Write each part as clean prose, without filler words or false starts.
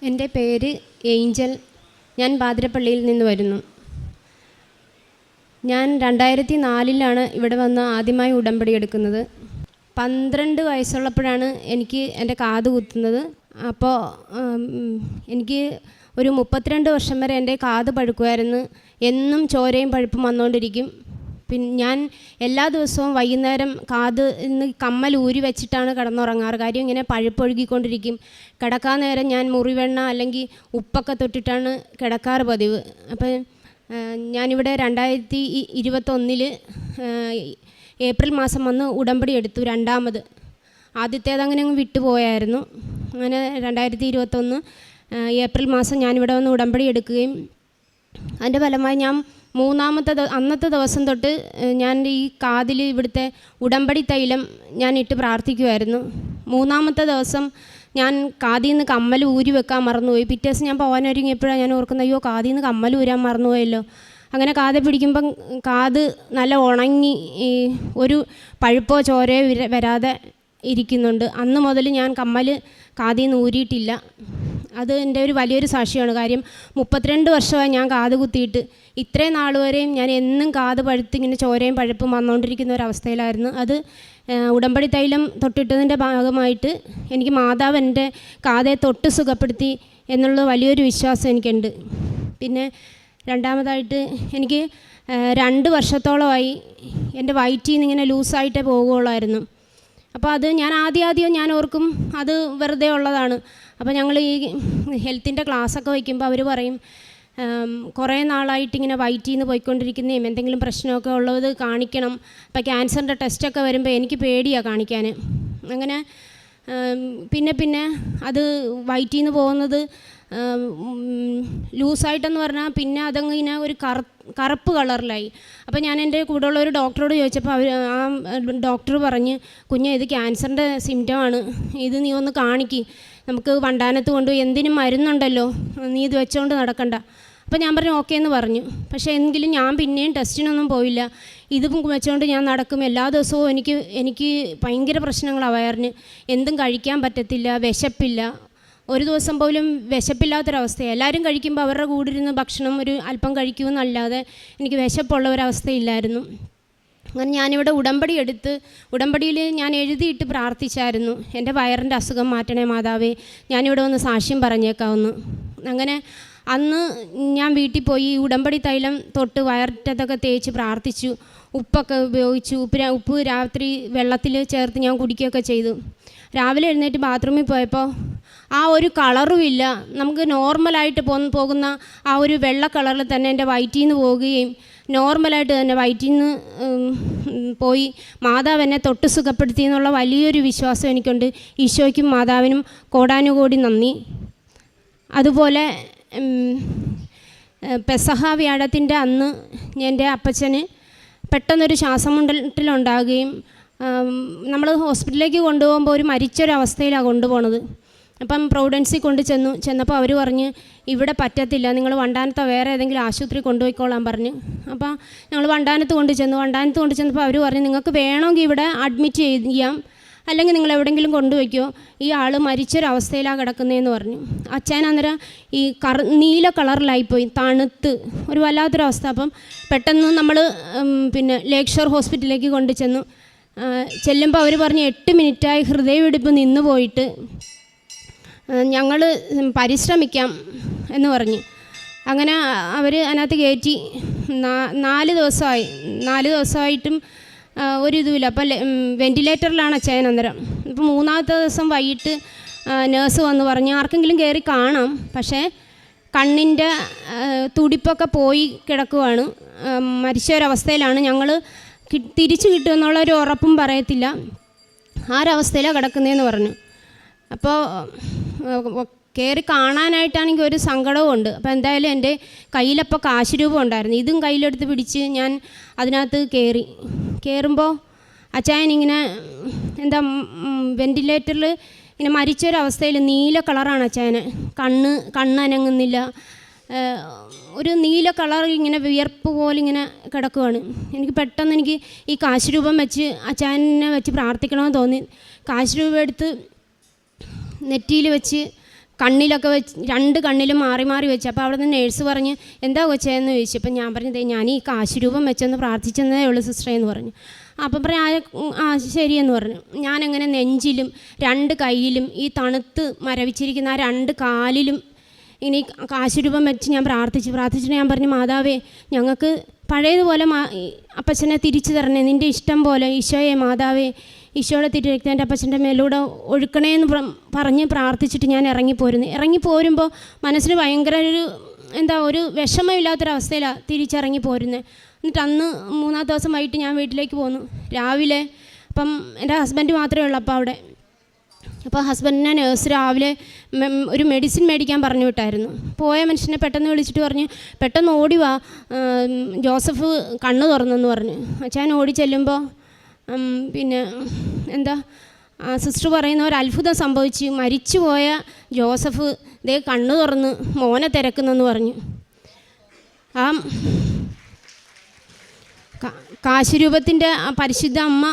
എൻ്റെ പേര് ഏഞ്ചൽ. ഞാൻ പാതിരപ്പള്ളിയിൽ നിന്ന് വരുന്നു. ഞാൻ 2004 ഇവിടെ വന്ന് ആദ്യമായി ഉടമ്പടി എടുക്കുന്നത്. 12 വയസ്സുള്ളപ്പോഴാണ് എനിക്ക് എൻ്റെ കാത് കുത്തുന്നത്. അപ്പോൾ എനിക്ക് ഒരു 32 വർഷം വരെ എൻ്റെ കാത് പഴുക്കുമായിരുന്നു. എന്നും ചോരയും പഴുപ്പും വന്നുകൊണ്ടിരിക്കും. പിന്നെ ഞാൻ എല്ലാ ദിവസവും വൈകുന്നേരം കാത് കമ്മൽ ഊരി വെച്ചിട്ടാണ് കിടന്നുറങ്ങാറ്. കാര്യം ഇങ്ങനെ പഴുപ്പൊഴുകിക്കൊണ്ടിരിക്കും. കിടക്കാൻ നേരം ഞാൻ മുറിവെണ്ണ അല്ലെങ്കിൽ ഉപ്പൊക്കെ തൊട്ടിട്ടാണ് കിടക്കാറ് പതിവ്. അപ്പം ഞാനിവിടെ 2021 ഏപ്രിൽ മാസം വന്ന് ഉടമ്പടി എടുത്തു, രണ്ടാമത്. ആദ്യത്തേത് അങ്ങനെ അങ്ങ് വിട്ടുപോയായിരുന്നു. അങ്ങനെ 2021 ഏപ്രിൽ മാസം ഞാനിവിടെ വന്ന് ഉടമ്പടി എടുക്കുകയും അതിൻ്റെ ഫലമായി ഞാൻ അന്നത്തെ ദിവസം തൊട്ട് ഞാൻ ഈ കാതിൽ ഇവിടുത്തെ ഉടമ്പടി തൈലം ഞാൻ ഇട്ട് പ്രാർത്ഥിക്കുമായിരുന്നു. 3-ാമത്തെ ദിവസം ഞാൻ കാതിൽ നിന്ന് കമ്മൽ ഊരി വെക്കാൻ മറന്നുപോയി. പിറ്റേ ദിവസം ഞാൻ പോകാനൊരുങ്ങിയപ്പോഴാണ് ഞാൻ ഓർക്കുന്നത്, അയ്യോ കാതിൽ നിന്ന് കമ്മൽ ഊരാൻ മറന്നുപോയല്ലോ. അങ്ങനെ കാതെ പിടിക്കുമ്പം കാത് നല്ല ഉണങ്ങി ഒരു പഴുപ്പോ ചോരയോ വരാതെ ഇരിക്കുന്നുണ്ട്. അന്ന് മുതൽ ഞാൻ കമ്മൽ കാതിൽ നിന്ന് ഊരിയിട്ടില്ല. അത് എൻ്റെ ഒരു വലിയൊരു സാക്ഷിയാണ്. കാര്യം 32 വർഷമായി ഞാൻ കാത് കുത്തിയിട്ട്. ഇത്രയും നാൾ വരെയും ഞാൻ എന്നും കാത് പഴുത്തിങ്ങനെ ചോരയും പഴുപ്പും വന്നുകൊണ്ടിരിക്കുന്ന ഒരവസ്ഥയിലായിരുന്നു. അത് ഉടമ്പടി തൈലം തൊട്ടിട്ടതിൻ്റെ ഭാഗമായിട്ട് എനിക്ക് മാതാവ് എൻ്റെ കാതെ തൊട്ട് സുഖപ്പെടുത്തി എന്നുള്ള വലിയൊരു വിശ്വാസം എനിക്കുണ്ട്. പിന്നെ രണ്ടാമതായിട്ട് എനിക്ക് 2 വർഷത്തോളമായി എൻ്റെ വയറ്റിൽ നിന്ന് ഇങ്ങനെ ലൂസായിട്ടേ പോകുകയുള്ളായിരുന്നു. അപ്പോൾ അത് ഞാൻ ആദ്യം ഞാൻ ഓർക്കും അത് വെറുതെ ഉള്ളതാണ്. അപ്പോൾ ഞങ്ങൾ ഈ ഹെൽത്തിൻ്റെ ക്ലാസ്സൊക്കെ വയ്ക്കുമ്പോൾ അവർ പറയും, കുറേ നാളായിട്ടിങ്ങനെ വയറ്റിൽ നിന്ന് പോയിക്കൊണ്ടിരിക്കുന്നതും എന്തെങ്കിലും പ്രശ്നമൊക്കെ ഉള്ളത് കാണിക്കണം. അപ്പോൾ ക്യാൻസറിൻ്റെ ടെസ്റ്റൊക്കെ വരുമ്പോൾ എനിക്ക് പേടിയാണ് കാണിക്കാൻ. അങ്ങനെ പിന്നെ അത് വയറ്റിൽ നിന്ന് പോകുന്നത് ലൂസായിട്ടെന്ന് പറഞ്ഞാൽ പിന്നെ അതങ്ങനെ ഒരു കറുപ്പ് കളറിലായി. അപ്പോൾ ഞാൻ എൻ്റെ കൂടെയുള്ള ഒരു ഡോക്ടറോട് ചോദിച്ചപ്പോൾ ആ ഡോക്ടർ പറഞ്ഞ്, കുഞ്ഞ് ഇത് ക്യാൻസറിൻ്റെ സിംറ്റമാണ്, ഇത് നീ ഒന്ന് കാണിക്ക്, നമുക്ക് വണ്ടാനത്ത് കൊണ്ടുപോയി എന്തിനും മരുന്നുണ്ടല്ലോ, നീ ഇത് വെച്ചുകൊണ്ട് നടക്കണ്ട. അപ്പോൾ ഞാൻ പറഞ്ഞു ഓക്കേ എന്ന് പറഞ്ഞു. പക്ഷേ എങ്കിലും ഞാൻ പിന്നെയും ടെസ്റ്റിനൊന്നും പോയില്ല. ഇത് വെച്ചുകൊണ്ട് ഞാൻ നടക്കും. എല്ലാ ദിവസവും എനിക്ക് ഭയങ്കര പ്രശ്നങ്ങളാണ് വയറിന്. എന്തും കഴിക്കാൻ പറ്റത്തില്ല, വിശപ്പില്ല. ഒരു ദിവസം പോലും വിശപ്പില്ലാത്തൊരവസ്ഥയാണ്. എല്ലാവരും കഴിക്കുമ്പോൾ അവരുടെ കൂടെ ഇരുന്ന് ഭക്ഷണം ഒരു അല്പം കഴിക്കുമെന്നല്ലാതെ എനിക്ക് വിശപ്പുള്ള ഒരവസ്ഥയില്ലായിരുന്നു. അങ്ങനെ ഞാനിവിടെ ഉടമ്പടി എടുത്ത് ഉടമ്പടിയിൽ ഞാൻ എഴുതിയിട്ട് പ്രാർത്ഥിച്ചായിരുന്നു, എൻ്റെ വയറിൻ്റെ അസുഖം മാറ്റണേ മാതാവേ, ഞാനിവിടെ വന്ന് സാക്ഷ്യം പറഞ്ഞേക്കാവുന്നു. അങ്ങനെ അന്ന് ഞാൻ വീട്ടിൽ പോയി ഉടമ്പടി തൈലം തൊട്ട് വയറിട്ടതൊക്കെ തേച്ച് പ്രാർത്ഥിച്ചു. ഉപ്പൊക്കെ ഉപയോഗിച്ചു. ഉപ്പ് രാത്രി വെള്ളത്തിൽ ചേർത്ത് ഞാൻ കുടിക്കുകയൊക്കെ ചെയ്തു. രാവിലെ എഴുന്നേറ്റ് ബാത്റൂമിൽ പോയപ്പോൾ ആ ഒരു കളറുമില്ല. നമുക്ക് നോർമലായിട്ട് പോകുന്ന ആ ഒരു വെള്ള കളറിൽ തന്നെ എൻ്റെ വയറ്റിൽ നിന്ന് പോവുകയും നോർമലായിട്ട് തന്നെ വയറ്റിൽ നിന്ന് പോയി മാതാവ് എന്നെ തൊട്ട് സുഖപ്പെടുത്തി എന്നുള്ള വലിയൊരു വിശ്വാസം എനിക്കുണ്ട്. ഈശോയ്ക്കും മാതാവിനും കോടാനുകോടി നന്ദി. അതുപോലെ പെസഹ വ്യാഴത്തിൻ്റെ അന്ന് എൻ്റെ അപ്പച്ചന് പെട്ടെന്നൊരു ശ്വാസം മുട്ടലുണ്ടാകുകയും നമ്മൾ ഹോസ്പിറ്റലിലേക്ക് കൊണ്ടുപോകുമ്പോൾ ഒരു മരിച്ചൊരവസ്ഥയിലാണ് കൊണ്ടുപോകുന്നത്. അപ്പം പ്രൊവിഡൻസിൽ ചെന്നപ്പോൾ അവർ പറഞ്ഞ് ഇവിടെ പറ്റത്തില്ല, നിങ്ങൾ വണ്ടാനത്തോ വേറെ ഏതെങ്കിലും ആശുപത്രി കൊണ്ടുപോയിക്കോളാൻ പറഞ്ഞു. അപ്പോൾ ഞങ്ങൾ വണ്ടാനത്ത് കൊണ്ടു ചെന്നപ്പോൾ അവർ പറഞ്ഞു നിങ്ങൾക്ക് വേണമെങ്കിൽ ഇവിടെ അഡ്മിറ്റ് ചെയ്യാം, അല്ലെങ്കിൽ നിങ്ങൾ എവിടെയെങ്കിലും കൊണ്ടുവയ്ക്കോ, ഈ ആൾ മരിച്ചൊരവസ്ഥയിലാണ് കിടക്കുന്നതെന്ന് പറഞ്ഞു. അച്ഛൻ അന്നേരം ഈ നീല കളറിലായിപ്പോയി, തണുത്ത് ഒരു വല്ലാത്തൊരവസ്ഥ. അപ്പം പെട്ടെന്ന് നമ്മൾ പിന്നെ ലേക്ക് ഷോർ ഹോസ്പിറ്റലിലേക്ക് ചെല്ലുമ്പോൾ അവർ പറഞ്ഞു 8 മിനിറ്റായി ഹൃദയമിടിപ്പ് നിന്ന് പോയിട്ട്, ഞങ്ങൾ പരിശ്രമിക്കാം എന്ന് പറഞ്ഞു. അങ്ങനെ അവർ അതിനകത്ത് കയറ്റി 4 ദിവസമായിട്ടും ഒരിതുമില്ല. അപ്പം വെൻറ്റിലേറ്ററിലാണ് അച്ഛൻ അന്നേരം. ഇപ്പം 3-ാമത്തെ ദിവസം വൈകിട്ട് നേഴ്സ് വന്ന് പറഞ്ഞു ആർക്കെങ്കിലും കയറി കാണാം, പക്ഷേ കണ്ണിൻ്റെ തുടിപ്പൊക്കെ പോയി കിടക്കുവാണ്, മരിച്ചൊരവസ്ഥയിലാണ്, ഞങ്ങൾ തിരിച്ചു കിട്ടുമെന്നുള്ളൊരു ഉറപ്പും പറയത്തില്ല, ആ ഒരവസ്ഥയിലാണ് കിടക്കുന്നതെന്ന് പറഞ്ഞു. അപ്പോൾ കയറി കാണാനായിട്ടാണെങ്കിൽ ഒരു സങ്കടവും ഉണ്ട്. അപ്പോൾ എൻ്റെ കയ്യിലപ്പോൾ കാശ് രൂപം ഉണ്ടായിരുന്നു. ഇതും കയ്യിലെടുത്ത് പിടിച്ച് ഞാൻ അതിനകത്ത് കയറുമ്പോൾ അച്ചായനിങ്ങനെ വെൻറ്റിലേറ്ററിൽ ഇങ്ങനെ മരിച്ചൊരവസ്ഥയിൽ നീല കളറാണ് അച്ചായന്. കണ്ണനങ്ങുന്നില്ല, ഒരു നീല കളർ ഇങ്ങനെ വിയർപ്പ് പോലെ ഇങ്ങനെ കിടക്കുവാണ്. എനിക്ക് പെട്ടെന്ന് ഈ കാശ് രൂപം വെച്ച് അച്ചായനെ വെച്ച് പ്രാർത്ഥിക്കണമെന്ന് തോന്നി. കാശ് രൂപം എടുത്ത് നെറ്റിയിൽ വെച്ച് കണ്ണിലൊക്കെ വെച്ച് 2 കണ്ണിലും മാറി മാറി വെച്ച്. അപ്പോൾ അവിടെ നിന്ന് നേഴ്സ് പറഞ്ഞ് എന്താ കൊച്ചേന്ന് ചോദിച്ചു. അപ്പം ഞാൻ പറഞ്ഞത് ഞാൻ ഈ കാശുരൂപം വെച്ചൊന്ന് പ്രാർത്ഥിച്ചെന്നേ ഉള്ളൂ സിസ്റ്ററേ എന്ന് പറഞ്ഞു. അപ്പം പറയാം ആ ശരിയെന്ന് പറഞ്ഞു. ഞാനങ്ങനെ നെഞ്ചിലും 2 കൈയിലും ഈ തണുത്ത് മരവിച്ചിരിക്കുന്ന ആ 2 കാലിലും ഇനി കാശുരൂപം വെച്ച് ഞാൻ പ്രാർത്ഥിച്ചിട്ട് ഞാൻ പറഞ്ഞു, മാതാവേ ഞങ്ങൾക്ക് പഴയതുപോലെ അപ്പച്ചനെ തിരിച്ചു തരണേ, നിൻ്റെ ഇഷ്ടം പോലെ ഈശോയെ മാതാവേ ഈശോയുടെ തിരുരക്തം എൻ്റെ അപ്പച്ചൻ്റെ മേലൂടെ ഒഴുക്കണേന്ന് പറഞ്ഞ് പ്രാർത്ഥിച്ചിട്ട് ഞാൻ ഇറങ്ങിപ്പോരുമ്പോൾ മനസ്സിന് ഭയങ്കര ഒരു വിഷമമില്ലാത്തൊരവസ്ഥയിലാണ് തിരിച്ചിറങ്ങി പോരുന്നത്. എന്നിട്ട് അന്ന് 3-ാമത്തെ ദിവസം വൈകിട്ട് ഞാൻ വീട്ടിലേക്ക് പോന്നു. രാവിലെ അപ്പം എൻ്റെ ഹസ്ബൻഡ് മാത്രമേ ഉള്ളൂ അപ്പോൾ ഹസ്ബൻഡിനെ നേഴ്സ് രാവിലെ ഒരു മെഡിസിൻ മേടിക്കാൻ പറഞ്ഞു വിട്ടായിരുന്നു. പോയ മനുഷ്യനെ പെട്ടെന്ന് വിളിച്ചിട്ട് പറഞ്ഞു, പെട്ടെന്ന് ഓടി വാ, ജോസഫ് കണ്ണ് തുറന്നെന്ന് പറഞ്ഞു. അച്ഛൻ ഓടി ചെല്ലുമ്പോൾ പിന്നെ സിസ്റ്റർ പറയുന്ന ഒരു അത്ഭുതം സംഭവിച്ചു. മരിച്ചുപോയ ജോസഫ് ദേ കണ്ണ് തുറന്ന് മോനെ തിരക്കുന്നെന്ന് പറഞ്ഞു. ആ കാശുരൂപത്തിൻ്റെ പരിശുദ്ധ അമ്മ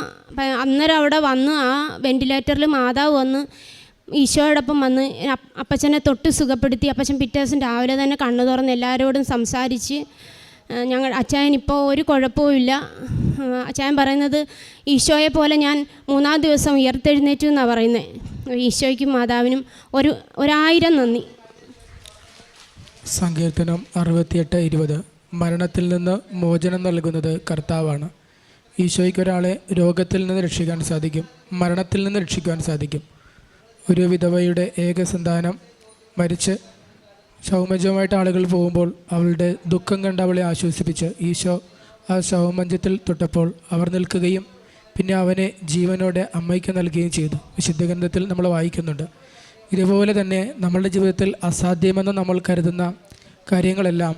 അന്നേരം അവിടെ വന്ന് ആ വെൻറ്റിലേറ്ററിൽ മാതാവ് വന്ന് ഈശോയോടൊപ്പം വന്ന് അപ്പച്ചനെ തൊട്ട് സുഖപ്പെടുത്തി. അപ്പച്ചൻ പിറ്റേ ദിവസം രാവിലെ തന്നെ കണ്ണ് തുറന്ന് എല്ലാവരോടും സംസാരിച്ച് അച്ചായൻ ഇപ്പോൾ ഒരു കുഴപ്പവുമില്ല. അച്ചായൻ പറയുന്നത് ഈശോയെ പോലെ ഞാൻ 3-ാം ദിവസം ഉയർത്തെഴുന്നേറ്റു എന്നാണ് പറയുന്നത്. ഈശോയ്ക്കും മാതാവിനും 1000 നന്ദി. സങ്കീർത്തനം 68:20 മരണത്തിൽ നിന്ന് മോചനം നൽകുന്നത് കർത്താവാണ്. ഈശോയ്ക്ക് ഒരാളെ രോഗത്തിൽ നിന്ന് രക്ഷിക്കാൻ സാധിക്കും, മരണത്തിൽ നിന്ന് രക്ഷിക്കാൻ സാധിക്കും. ഒരു വിധവയുടെ ഏക സന്താനം മരിച്ച് ശവമഞ്ചവുമായിട്ട് ആളുകൾ പോകുമ്പോൾ അവളുടെ ദുഃഖം കണ്ട് അവളെ ആശ്വസിപ്പിച്ച് ഈശോ ആ ശവമഞ്ചത്തിൽ തൊട്ടപ്പോൾ അവർ നിൽക്കുകയും പിന്നെ അവനെ ജീവനോടെ അമ്മയ്ക്ക് നൽകുകയും ചെയ്തു. വിശുദ്ധ ഗ്രന്ഥത്തിൽ നമ്മൾ വായിക്കുന്നുണ്ട്. ഇതുപോലെ തന്നെ നമ്മളുടെ ജീവിതത്തിൽ അസാധ്യമെന്ന് നമ്മൾ കരുതുന്ന കാര്യങ്ങളെല്ലാം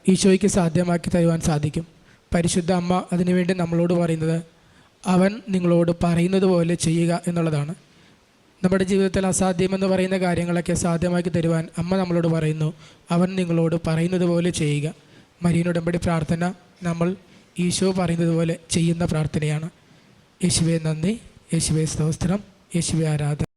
ഈശോയ്ക്ക് സാധ്യമാക്കി തരുവാൻ സാധിക്കും. പരിശുദ്ധ അമ്മ അതിനുവേണ്ടി നമ്മളോട് പറയുന്നത് അവൻ നിങ്ങളോട് പറയുന്നത് പോലെ ചെയ്യുക എന്നുള്ളതാണ്. നമ്മുടെ ജീവിതത്തിൽ അസാധ്യമെന്ന് പറയുന്ന കാര്യങ്ങളൊക്കെ സാധ്യമാക്കി തരുവാൻ അമ്മ നമ്മളോട് പറയുന്നു, അവൻ നിങ്ങളോട് പറയുന്നത് പോലെ ചെയ്യുക. മരിയൻ ഉടമ്പടി പ്രാർത്ഥന നമ്മൾ ഈശോ പറയുന്നത് പോലെ ചെയ്യുന്ന പ്രാർത്ഥനയാണ്. യേശുവേ നന്ദി, യേശുവേ സ്തോത്രം, യേശുവേ ആരാധന.